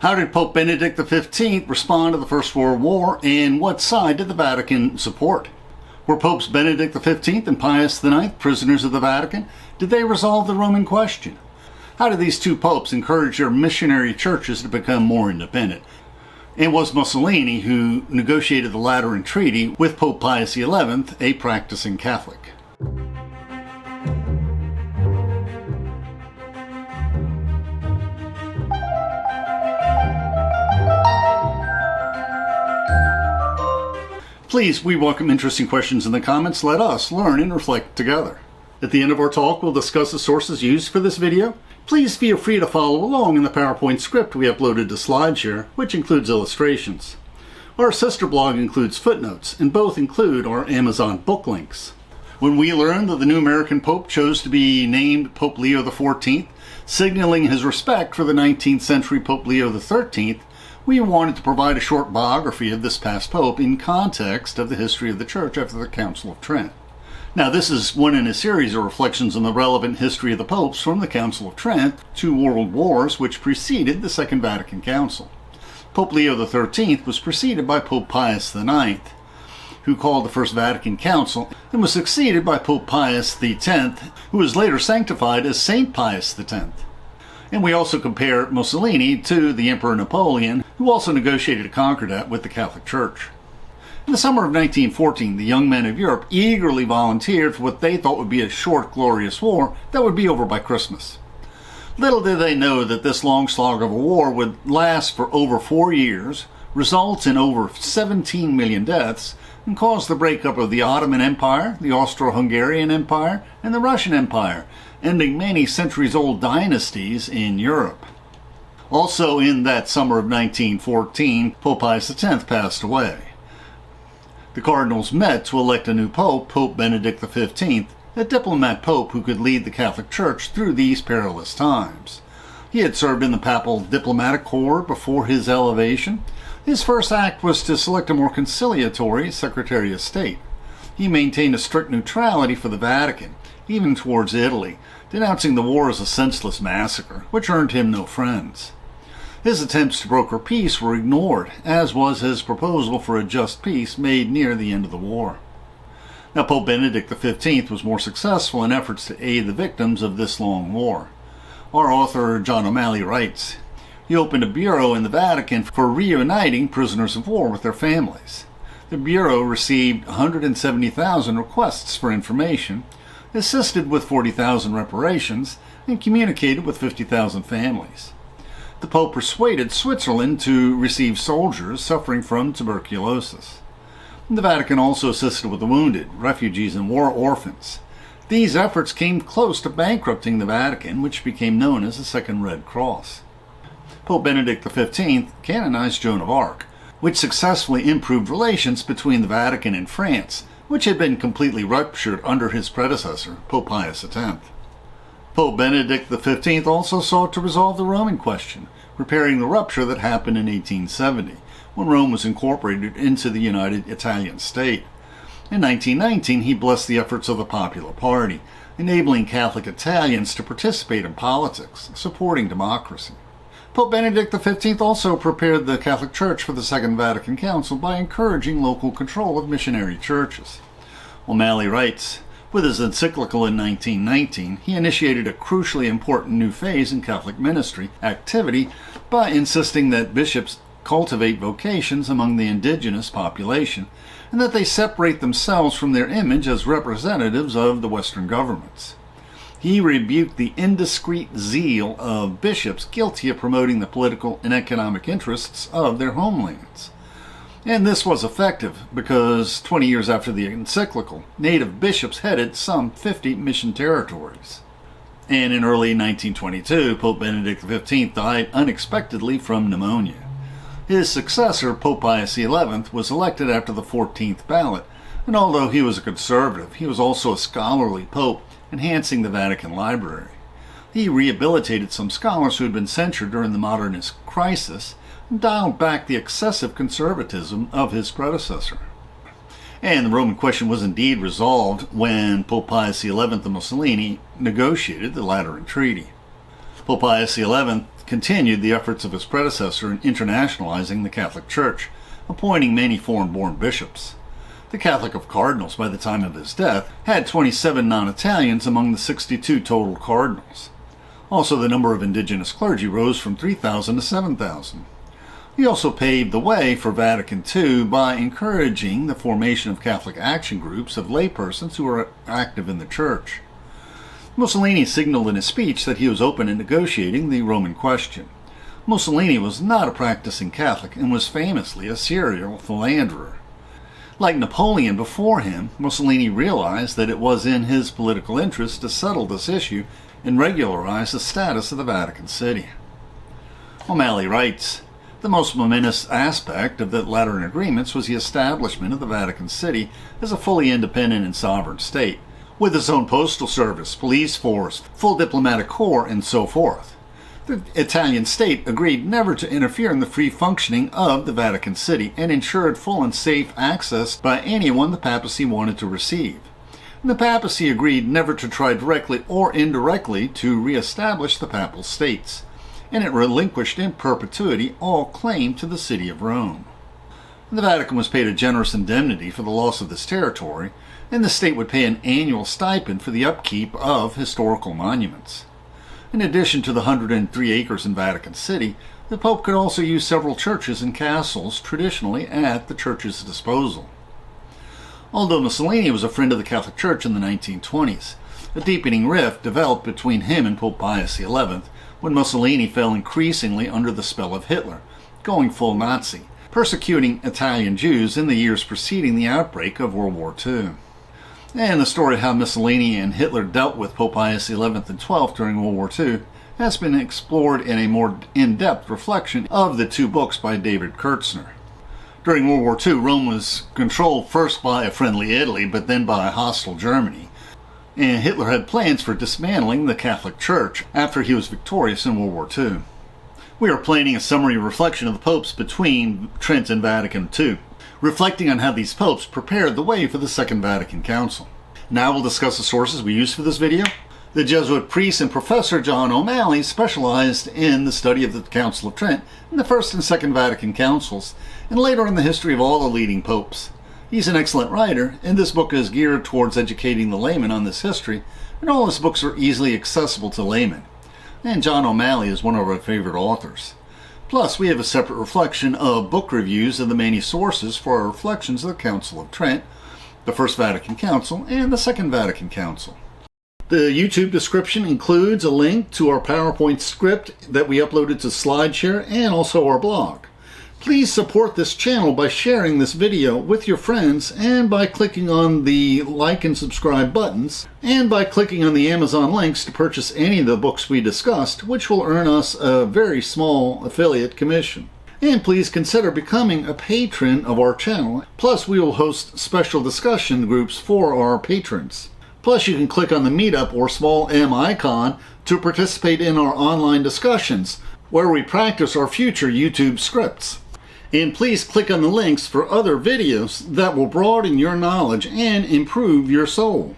How did Pope Benedict XV respond to the First World War, and what side did the Vatican support? Were Popes Benedict XV and Pius IX prisoners of the Vatican? Did they resolve the Roman question? How did these two popes encourage their missionary churches to become more independent? And was Mussolini, who negotiated the Lateran Treaty with Pope Pius XI, a practicing Catholic? Please, we welcome interesting questions in the comments. Let us learn and reflect together. At the end of our talk, we'll discuss the sources used for this video. Please feel free to follow along in the PowerPoint script we uploaded to SlideShare, which includes illustrations. Our sister blog includes footnotes, and both include our Amazon book links. When we learned that the new American Pope chose to be named Pope Leo XIV, signaling his respect for the 19th century Pope Leo XIII, we wanted to provide a short biography of this past Pope in context of the history of the Church after the Council of Trent. Now, this is one in a series of reflections on the relevant history of the popes from the Council of Trent to world wars which preceded the Second Vatican Council. Pope Leo XIII was preceded by Pope Pius IX, who called the First Vatican Council, and was succeeded by Pope Pius X, who was later sanctified as Saint Pius X. And we also compare Mussolini to the Emperor Napoleon, who also negotiated a concordat with the Catholic Church. In the summer of 1914, the young men of Europe eagerly volunteered for what they thought would be a short, glorious war that would be over by Christmas. Little did they know that this long slog of a war would last for over 4 years, result in over 17 million deaths, and cause the breakup of the Ottoman Empire, the Austro-Hungarian Empire, and the Russian Empire, ending many centuries-old dynasties in Europe. Also in that summer of 1914, Pope Pius X passed away. The cardinals met to elect a new pope, Pope Benedict XV, a diplomat pope who could lead the Catholic Church through these perilous times. He had served in the papal diplomatic corps before his elevation. His first act was to select a more conciliatory Secretary of State. He maintained a strict neutrality for the Vatican, even towards Italy, denouncing the war as a senseless massacre, which earned him no friends. His attempts to broker peace were ignored, as was his proposal for a just peace made near the end of the war. Now, Pope Benedict XV was more successful in efforts to aid the victims of this long war. Our author, John O'Malley, writes, he opened a bureau in the Vatican for reuniting prisoners of war with their families. The bureau received 170,000 requests for information, assisted with 40,000 reparations, and communicated with 50,000 families. The Pope persuaded Switzerland to receive soldiers suffering from tuberculosis. The Vatican also assisted with the wounded, refugees, and war orphans. These efforts came close to bankrupting the Vatican, which became known as the Second Red Cross. Pope Benedict XV canonized Joan of Arc, which successfully improved relations between the Vatican and France, which had been completely ruptured under his predecessor, Pope Pius X. Pope Benedict XV also sought to resolve the Roman question, repairing the rupture that happened in 1870, when Rome was incorporated into the United Italian State. In 1919, he blessed the efforts of the Popular Party, enabling Catholic Italians to participate in politics, supporting democracy. Pope Benedict XV also prepared the Catholic Church for the Second Vatican Council by encouraging local control of missionary churches. O'Malley writes, with his encyclical in 1919, he initiated a crucially important new phase in Catholic ministry activity by insisting that bishops cultivate vocations among the indigenous population, and that they separate themselves from their image as representatives of the Western governments. He rebuked the indiscreet zeal of bishops guilty of promoting the political and economic interests of their homelands. And this was effective because 20 years after the encyclical, native bishops headed some 50 mission territories. And in early 1922, Pope Benedict XV died unexpectedly from pneumonia. His successor, Pope Pius XI, was elected after the 14th ballot, and although he was a conservative, he was also a scholarly pope, enhancing the Vatican Library. He rehabilitated some scholars who had been censured during the modernist crisis, and dialed back the excessive conservatism of his predecessor. And the Roman question was indeed resolved when Pope Pius XI and Mussolini negotiated the Lateran Treaty. Pope Pius XI continued the efforts of his predecessor in internationalizing the Catholic Church, appointing many foreign-born bishops. The Catholic of Cardinals, by the time of his death, had 27 non-Italians among the 62 total cardinals. Also, the number of indigenous clergy rose from 3,000 to 7,000. He also paved the way for Vatican II by encouraging the formation of Catholic action groups of laypersons who were active in the Church. Mussolini signaled in his speech that he was open to negotiating the Roman question. Mussolini was not a practicing Catholic and was famously a serial philanderer. Like Napoleon before him, Mussolini realized that it was in his political interest to settle this issue and regularize the status of the Vatican City. O'Malley writes, "The most momentous aspect of the Lateran agreements was the establishment of the Vatican City as a fully independent and sovereign state, with its own postal service, police force, full diplomatic corps, and so forth. The Italian state agreed never to interfere in the free functioning of the Vatican City and ensured full and safe access by anyone the papacy wanted to receive. And the papacy agreed never to try directly or indirectly to re-establish the papal states, and it relinquished in perpetuity all claim to the city of Rome. The Vatican was paid a generous indemnity for the loss of this territory, and the state would pay an annual stipend for the upkeep of historical monuments. In addition to the 103 acres in Vatican City, the Pope could also use several churches and castles traditionally at the Church's disposal." Although Mussolini was a friend of the Catholic Church in the 1920s, a deepening rift developed between him and Pope Pius XI when Mussolini fell increasingly under the spell of Hitler, going full Nazi, persecuting Italian Jews in the years preceding the outbreak of World War II. And the story of how Mussolini and Hitler dealt with Pope Pius XI and XII during World War II has been explored in a more in-depth reflection of the two books by David Kurtzner. During World War II, Rome was controlled first by a friendly Italy, but then by a hostile Germany. And Hitler had plans for dismantling the Catholic Church after he was victorious in World War II. We are planning a summary reflection of the popes between Trent and Vatican II, reflecting on how these popes prepared the way for the Second Vatican Council. Now we'll discuss the sources we used for this video. The Jesuit priest and professor John O'Malley specialized in the study of the Council of Trent in the First and Second Vatican Councils, and later in the history of all the leading popes. He's an excellent writer, and this book is geared towards educating the layman on this history, and all his books are easily accessible to laymen. And John O'Malley is one of our favorite authors. Plus, we have a separate reflection of book reviews of the many sources for our reflections of the Council of Trent, the First Vatican Council, and the Second Vatican Council. The YouTube description includes a link to our PowerPoint script that we uploaded to SlideShare and also our blog. Please support this channel by sharing this video with your friends and by clicking on the like and subscribe buttons and by clicking on the Amazon links to purchase any of the books we discussed, which will earn us a very small affiliate commission. And please consider becoming a patron of our channel. Plus, we will host special discussion groups for our patrons. Plus, you can click on the Meetup or small M icon to participate in our online discussions, where we practice our future YouTube scripts. And please click on the links for other videos that will broaden your knowledge and improve your soul.